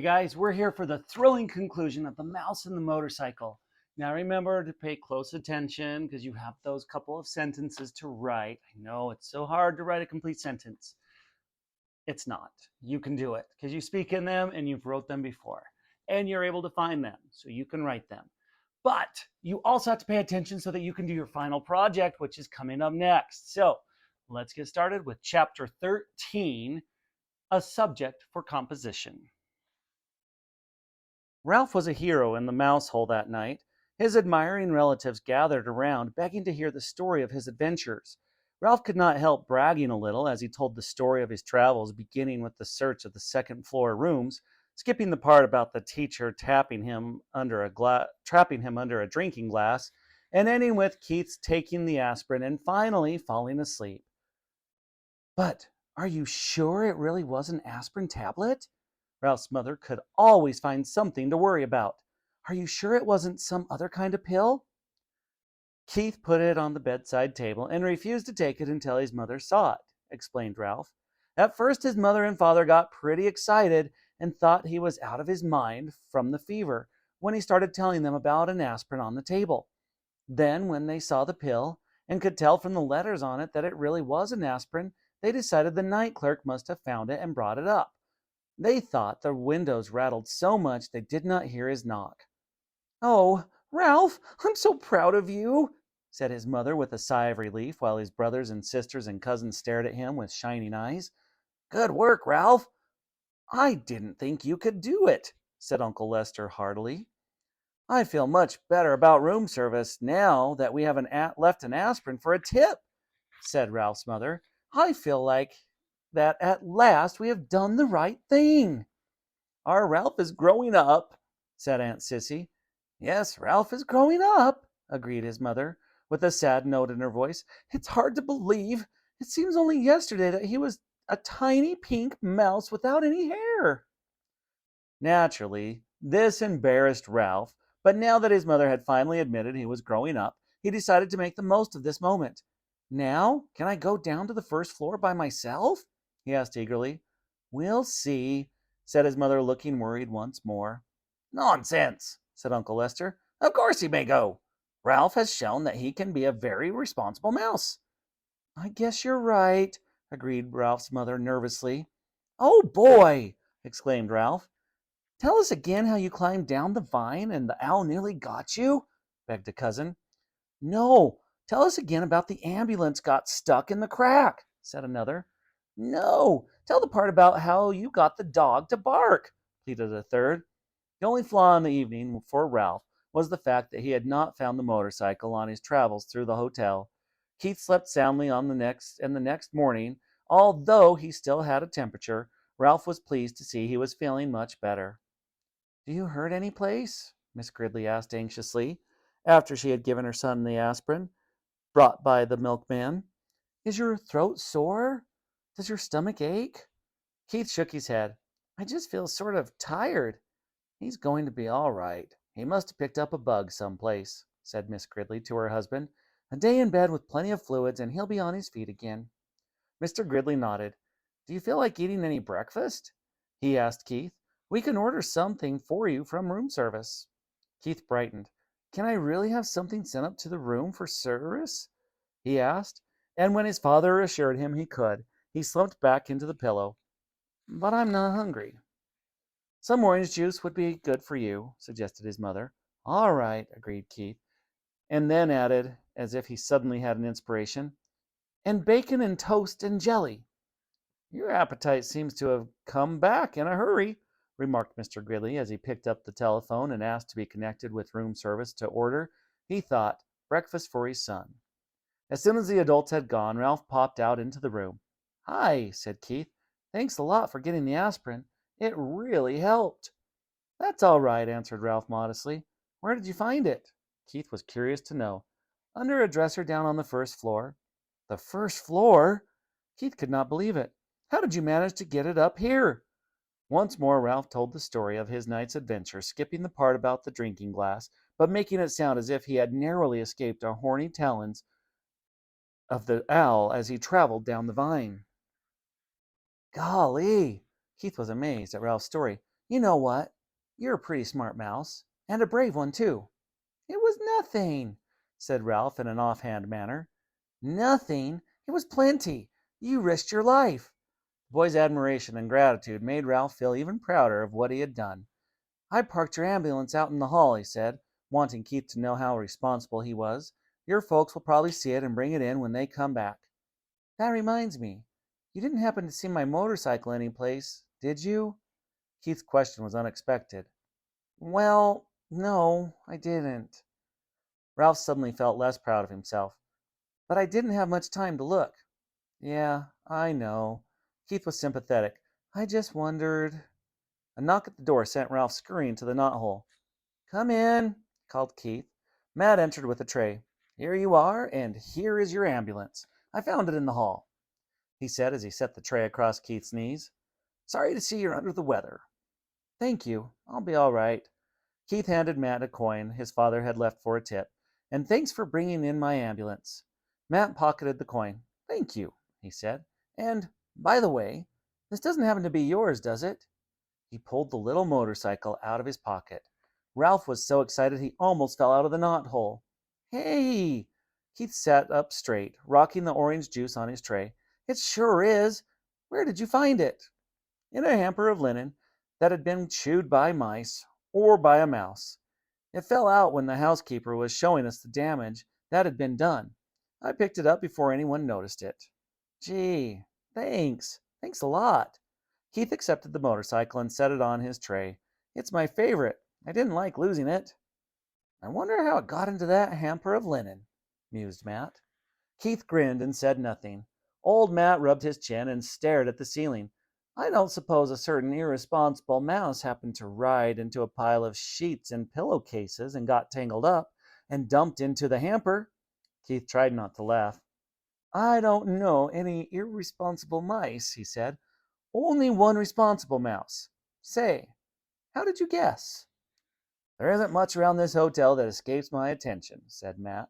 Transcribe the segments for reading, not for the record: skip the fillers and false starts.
Okay, guys, we're here for the thrilling conclusion of The Mouse and the Motorcycle. Now, remember to pay close attention because you have those couple of sentences to write. I know it's so hard to write a complete sentence. It's not. You can do it because you speak in them and you've wrote them before, and you're able to find them, so you can write them. But you also have to pay attention so that you can do your final project, which is coming up next. So let's get started with Chapter 13, A Subject for Composition. Ralph was a hero in the mouse hole that night. His admiring relatives gathered around, begging to hear the story of his adventures. Ralph could not help bragging a little as he told the story of his travels, beginning with the search of the second floor rooms, skipping the part about the teacher trapping him under a drinking glass, and ending with Keith's taking the aspirin and finally falling asleep. But are you sure it really was an aspirin tablet? Ralph's mother could always find something to worry about. Are you sure it wasn't some other kind of pill? Keith put it on the bedside table and refused to take it until his mother saw it, explained Ralph. At first, his mother and father got pretty excited and thought he was out of his mind from the fever when he started telling them about an aspirin on the table. Then, when they saw the pill and could tell from the letters on it that it really was an aspirin, they decided the night clerk must have found it and brought it up. They thought the windows rattled so much they did not hear his knock. "Oh, Ralph, I'm so proud of you," said his mother with a sigh of relief, while his brothers and sisters and cousins stared at him with shining eyes. "Good work, Ralph." "I didn't think you could do it," said Uncle Lester heartily. "I feel much better about room service now that we haven't left an aspirin for a tip," said Ralph's mother. "I feel like that at last we have done the right thing." "Our Ralph is growing up," said Aunt Sissy. "Yes, Ralph is growing up," agreed his mother, with a sad note in her voice. "It's hard to believe. It seems only yesterday that he was a tiny pink mouse without any hair." Naturally, this embarrassed Ralph, but now that his mother had finally admitted he was growing up, he decided to make the most of this moment. "Now, can I go down to the first floor by myself?" he asked eagerly. "We'll see," said his mother, looking worried once more. "Nonsense," said Uncle Lester. "Of course he may go. Ralph has shown that he can be a very responsible mouse." "I guess you're right," agreed Ralph's mother nervously. "Oh, boy!" exclaimed Ralph. "Tell us again how you climbed down the vine and the owl nearly got you," begged a cousin. "No, tell us again about the ambulance got stuck in the crack," said another. "No, tell the part about how you got the dog to bark," pleaded a third. The only flaw in the evening for Ralph was the fact that he had not found the motorcycle on his travels through the hotel. Keith slept soundly on the next morning, although he still had a temperature. Ralph was pleased to see he was feeling much better. "Do you hurt any place?" Miss Gridley asked anxiously, after she had given her son the aspirin brought by the milkman. "Is your throat sore? Does your stomach ache?" Keith shook his head. "I just feel sort of tired." "He's going to be all right. He must have picked up a bug someplace," said Miss Gridley to her husband. "A day in bed with plenty of fluids, and he'll be on his feet again." Mr. Gridley nodded. "Do you feel like eating any breakfast?" he asked Keith. "We can order something for you from room service." Keith brightened. "Can I really have something sent up to the room for service?" he asked, and when his father assured him he could, he slumped back into the pillow. "But I'm not hungry." "Some orange juice would be good for you," suggested his mother. "All right," agreed Keith, and then added, as if he suddenly had an inspiration, "and bacon and toast and jelly." "Your appetite seems to have come back in a hurry," remarked Mr. Gridley as he picked up the telephone and asked to be connected with room service to order, he thought, breakfast for his son. As soon as the adults had gone, Ralph popped out into the room. "Hi," said Keith. "Thanks a lot for getting the aspirin. It really helped." "That's all right," answered Ralph modestly. "Where did you find it?" Keith was curious to know. "Under a dresser down on the first floor." "The first floor?" Keith could not believe it. "How did you manage to get it up here?" Once more Ralph told the story of his night's adventure, skipping the part about the drinking glass, but making it sound as if he had narrowly escaped the horny talons of the owl as he traveled down the vine. "Golly!" Keith was amazed at Ralph's story. You know what? You're a pretty smart mouse, and a brave one, too. It was nothing, said Ralph in an offhand manner. Nothing? It was plenty. You risked your life. The boy's admiration and gratitude made Ralph feel even prouder of what he had done. I parked your ambulance out in the hall, he said, wanting Keith to know how responsible he was. Your folks will probably see it and bring it in when they come back. That reminds me, you didn't happen to see my motorcycle anyplace, did you? Keith's question was unexpected. Well, no, I didn't. Ralph suddenly felt less proud of himself. But I didn't have much time to look. Yeah, I know. Keith was sympathetic. I just wondered. A knock at the door sent Ralph scurrying to the knothole. Come in, called Keith. Matt entered with a tray. Here you are, and here is your ambulance. I found it in the hall, he said as he set the tray across Keith's knees. Sorry to see you're under the weather. Thank you. I'll be all right. Keith handed Matt a coin his father had left for a tip. And thanks for bringing in my ambulance. Matt pocketed the coin. Thank you, he said. And, by the way, this doesn't happen to be yours, does it? He pulled the little motorcycle out of his pocket. Ralph was so excited he almost fell out of the knothole. Hey! Keith sat up straight, rocking the orange juice on his tray. It sure is. Where did you find it? In a hamper of linen that had been chewed by mice or by a mouse. It fell out when the housekeeper was showing us the damage that had been done. I picked it up before anyone noticed it. Gee, thanks. Thanks a lot. Keith accepted the motorcycle and set it on his tray. It's my favorite. I didn't like losing it. I wonder how it got into that hamper of linen, mused Matt. Keith grinned and said nothing. Old Matt rubbed his chin and stared at the ceiling. I don't suppose a certain irresponsible mouse happened to ride into a pile of sheets and pillowcases and got tangled up and dumped into the hamper. Keith tried not to laugh. I don't know any irresponsible mice, he said. Only one responsible mouse. Say, how did you guess? There isn't much around this hotel that escapes my attention, said Matt.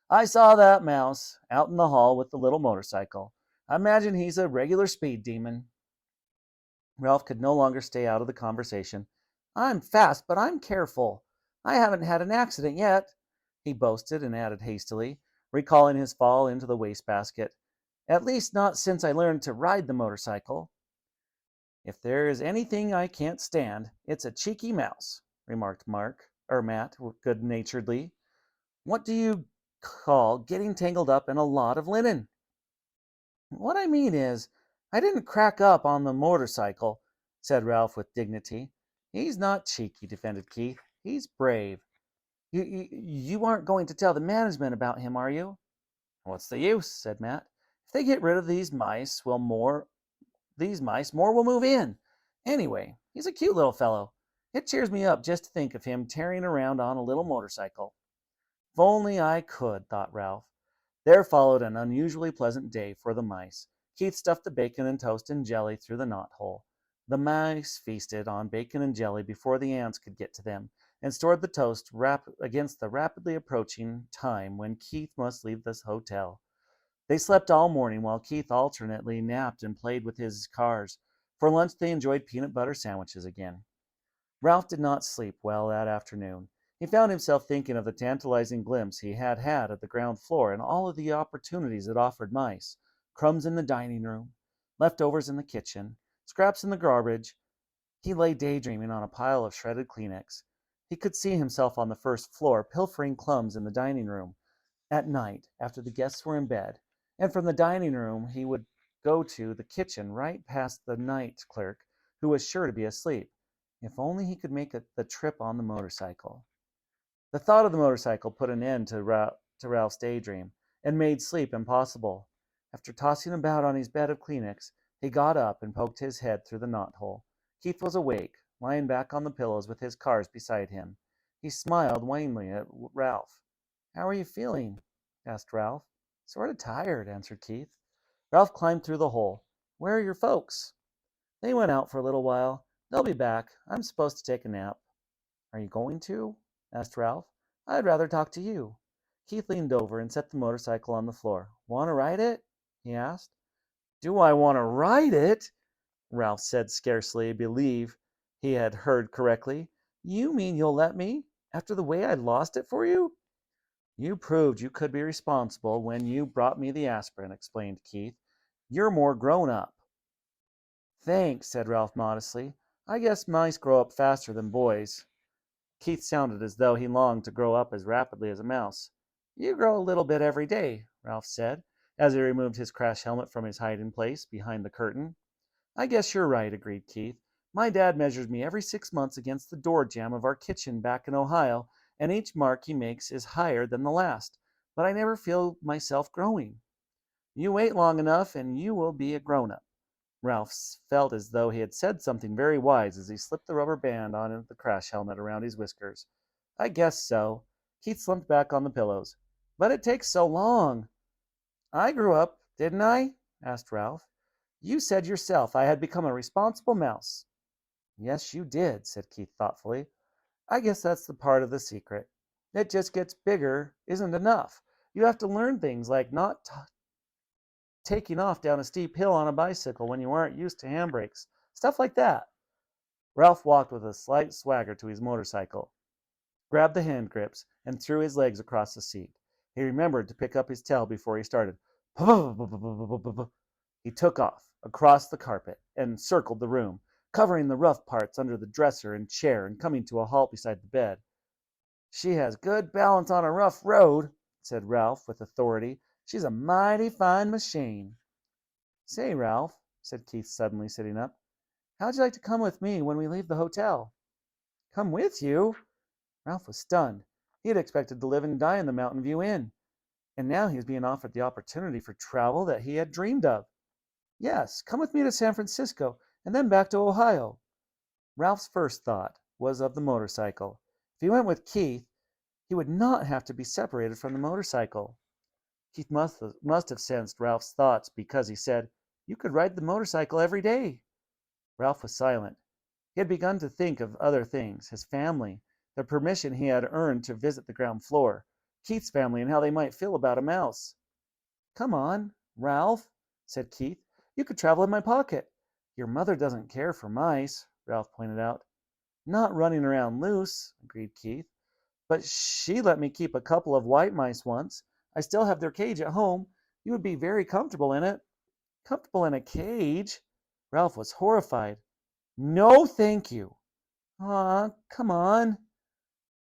I saw that mouse out in the hall with the little motorcycle. I imagine he's a regular speed demon. Ralph could no longer stay out of the conversation. I'm fast, but I'm careful. I haven't had an accident yet, he boasted and added hastily, recalling his fall into the wastebasket. At least not since I learned to ride the motorcycle. If there is anything I can't stand, it's a cheeky mouse, remarked Matt good-naturedly. What do you call getting tangled up in a lot of linen? What I mean is, I didn't crack up on the motorcycle, said Ralph with dignity. He's not cheeky, defended Keith. He's brave. You aren't going to tell the management about him, are you? What's the use, said Matt. If they get rid of these mice, more will move in. Anyway, he's a cute little fellow. It cheers me up just to think of him tearing around on a little motorcycle. If only I could, thought Ralph. There followed an unusually pleasant day for the mice. Keith stuffed the bacon and toast and jelly through the knothole. The mice feasted on bacon and jelly before the ants could get to them, and stored the toast against the rapidly approaching time when Keith must leave this hotel. They slept all morning while Keith alternately napped and played with his cars. For lunch they enjoyed peanut butter sandwiches again. Ralph did not sleep well that afternoon. He found himself thinking of the tantalizing glimpse he had had at the ground floor and all of the opportunities it offered mice. Crumbs in the dining room, leftovers in the kitchen, scraps in the garbage. He lay daydreaming on a pile of shredded Kleenex. He could see himself on the first floor, pilfering crumbs in the dining room at night after the guests were in bed, and from the dining room he would go to the kitchen right past the night clerk, who was sure to be asleep. If only he could make the trip on the motorcycle. The thought of the motorcycle put an end to Ralph's daydream and made sleep impossible. After tossing about on his bed of Kleenex, he got up and poked his head through the knothole. Keith was awake, lying back on the pillows with his cars beside him. He smiled wanly at Ralph. How are you feeling? Asked Ralph. Sort of tired, answered Keith. Ralph climbed through the hole. Where are your folks? They went out for a little while. They'll be back. I'm supposed to take a nap. Are you going to? Asked Ralph. I'd rather talk to you. Keith leaned over and set the motorcycle on the floor. Want to ride it? He asked. Do I want to ride it? Ralph said, scarcely believe he had heard correctly. You mean you'll let me? After the way I lost it for you? You proved you could be responsible when you brought me the aspirin, explained Keith. You're more grown up. Thanks, said Ralph modestly. I guess mice grow up faster than boys. Keith sounded as though he longed to grow up as rapidly as a mouse. You grow a little bit every day, Ralph said, as he removed his crash helmet from his hiding place behind the curtain. I guess you're right, agreed Keith. My dad measures me every 6 months against the door jamb of our kitchen back in Ohio, and each mark he makes is higher than the last, but I never feel myself growing. You wait long enough and you will be a grown up. Ralph felt as though he had said something very wise as he slipped the rubber band on the crash helmet around his whiskers. I guess so. Keith slumped back on the pillows. But it takes so long. I grew up, didn't I? Asked Ralph. You said yourself I had become a responsible mouse. Yes, you did, said Keith thoughtfully. I guess that's the part of the secret. It just gets bigger isn't enough. You have to learn things like not taking off down a steep hill on a bicycle when you aren't used to handbrakes. Stuff like that. Ralph walked with a slight swagger to his motorcycle, grabbed the hand grips, and threw his legs across the seat. He remembered to pick up his tail before he started. He took off, across the carpet, and circled the room, covering the rough parts under the dresser and chair and coming to a halt beside the bed. She has good balance on a rough road, said Ralph with authority. She's a mighty fine machine. Say, Ralph, said Keith suddenly sitting up, how'd you like to come with me when we leave the hotel? Come with you? Ralph was stunned. He had expected to live and die in the Mountain View Inn, and now he was being offered the opportunity for travel that he had dreamed of. Yes, come with me to San Francisco, and then back to Ohio. Ralph's first thought was of the motorcycle. If he went with Keith, he would not have to be separated from the motorcycle. Keith must have sensed Ralph's thoughts because he said, You could ride the motorcycle every day. Ralph was silent. He had begun to think of other things, his family, the permission he had earned to visit the ground floor, Keith's family, and how they might feel about a mouse. Come on, Ralph, said Keith. You could travel in my pocket. Your mother doesn't care for mice, Ralph pointed out. Not running around loose, agreed Keith. But she let me keep a couple of white mice once. I still have their cage at home. You would be very comfortable in it. Comfortable in a cage? Ralph was horrified. No, thank you. Aw, come on.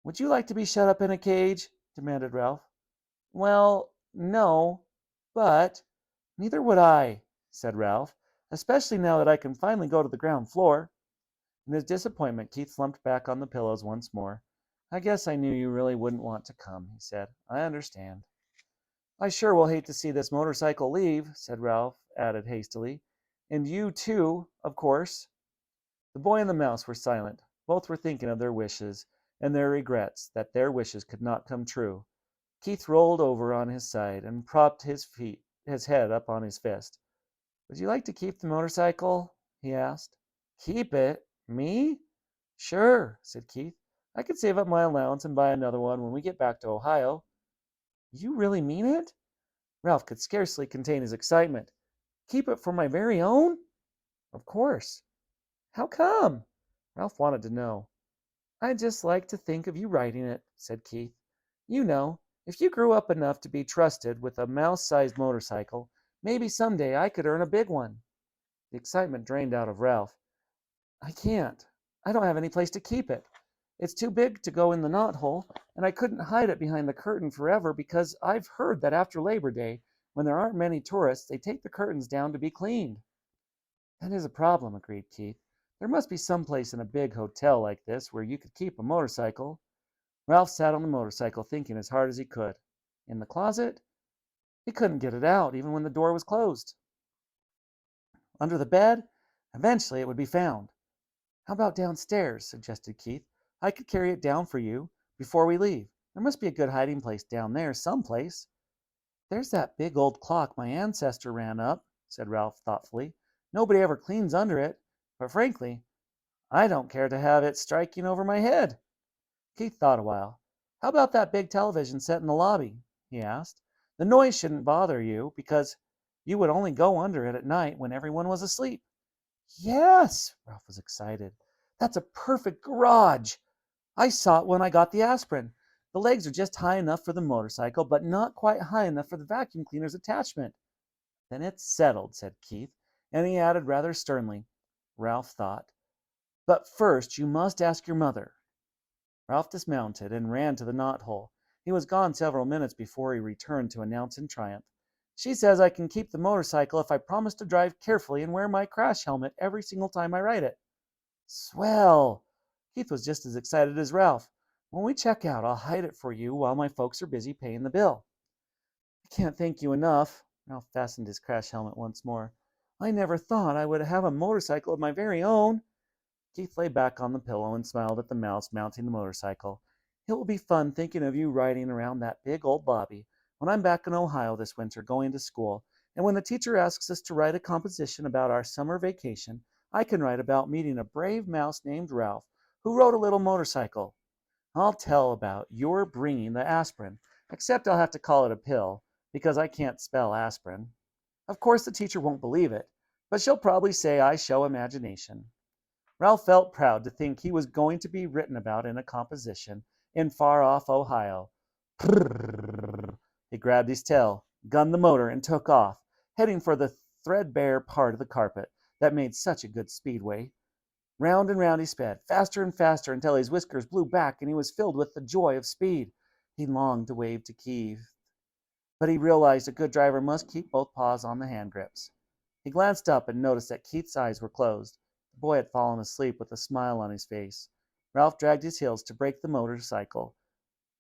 Would you like to be shut up in a cage? Demanded Ralph. Well, no, but neither would I, said Ralph, especially now that I can finally go to the ground floor. In his disappointment, Keith slumped back on the pillows once more. I guess I knew you really wouldn't want to come, he said. I understand. I sure will hate to see this motorcycle leave, said Ralph, added hastily. And you too, of course. The boy and the mouse were silent. Both were thinking of their wishes and their regrets that their wishes could not come true. Keith rolled over on his side and propped his head up on his fist. Would you like to keep the motorcycle? He asked. Keep it? Me? Sure, said Keith. I could save up my allowance and buy another one when we get back to Ohio. You really mean it? Ralph could scarcely contain his excitement. Keep it for my very own? Of course. How come? Ralph wanted to know. I'd just like to think of you riding it, said Keith. You know, if you grew up enough to be trusted with a mouse-sized motorcycle, maybe someday I could earn a big one. The excitement drained out of Ralph. I can't. I don't have any place to keep it. It's too big to go in the knothole, and I couldn't hide it behind the curtain forever because I've heard that after Labor Day, when there aren't many tourists, they take the curtains down to be cleaned. That is a problem, agreed Keith. There must be some place in a big hotel like this where you could keep a motorcycle. Ralph sat on the motorcycle thinking as hard as he could. In the closet? He couldn't get it out even when the door was closed. Under the bed? Eventually it would be found. How about downstairs? Suggested Keith. I could carry it down for you before we leave. There must be a good hiding place down there someplace. There's that big old clock my ancestor ran up, said Ralph thoughtfully. Nobody ever cleans under it, but frankly, I don't care to have it striking over my head. Keith thought a while. How about that big television set in the lobby? He asked. The noise shouldn't bother you because you would only go under it at night when everyone was asleep. Yes, Ralph was excited. That's a perfect garage. I saw it when I got the aspirin. The legs are just high enough for the motorcycle, but not quite high enough for the vacuum cleaner's attachment. Then it's settled, said Keith, and he added rather sternly, Ralph thought, but first you must ask your mother. Ralph dismounted and ran to the knothole. He was gone several minutes before he returned to announce in triumph, She says I can keep the motorcycle if I promise to drive carefully and wear my crash helmet every single time I ride it. Swell! Keith was just as excited as Ralph. When we check out, I'll hide it for you while my folks are busy paying the bill. I can't thank you enough. Ralph fastened his crash helmet once more. I never thought I would have a motorcycle of my very own. Keith lay back on the pillow and smiled at the mouse mounting the motorcycle. It will be fun thinking of you riding around that big old Bobby when I'm back in Ohio this winter going to school, and when the teacher asks us to write a composition about our summer vacation, I can write about meeting a brave mouse named Ralph who rode a little motorcycle. I'll tell about your bringing the aspirin, except I'll have to call it a pill, because I can't spell aspirin. Of course, the teacher won't believe it, but she'll probably say I show imagination. Ralph felt proud to think he was going to be written about in a composition in far-off Ohio. Prrrr. He grabbed his tail, gunned the motor, and took off, heading for the threadbare part of the carpet that made such a good speedway. Round and round he sped, faster and faster, until his whiskers blew back and he was filled with the joy of speed. He longed to wave to Keith, but he realized a good driver must keep both paws on the hand grips. He glanced up and noticed that Keith's eyes were closed. The boy had fallen asleep with a smile on his face. Ralph dragged his heels to brake the motorcycle.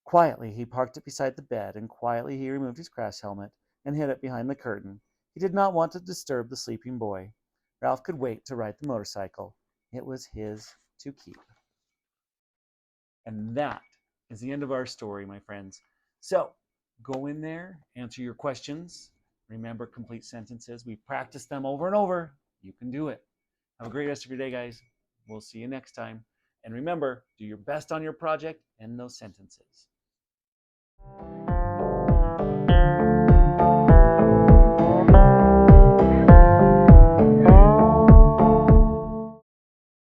Quietly he parked it beside the bed, and quietly he removed his crash helmet and hid it behind the curtain. He did not want to disturb the sleeping boy. Ralph could wait to ride the motorcycle. It was his to keep. And that is the end of our story, my friends. So go in there, answer your questions. Remember complete sentences. We've practiced them over and over. You can do it. Have a great rest of your day, guys. We'll see you next time. And remember, do your best on your project and those sentences.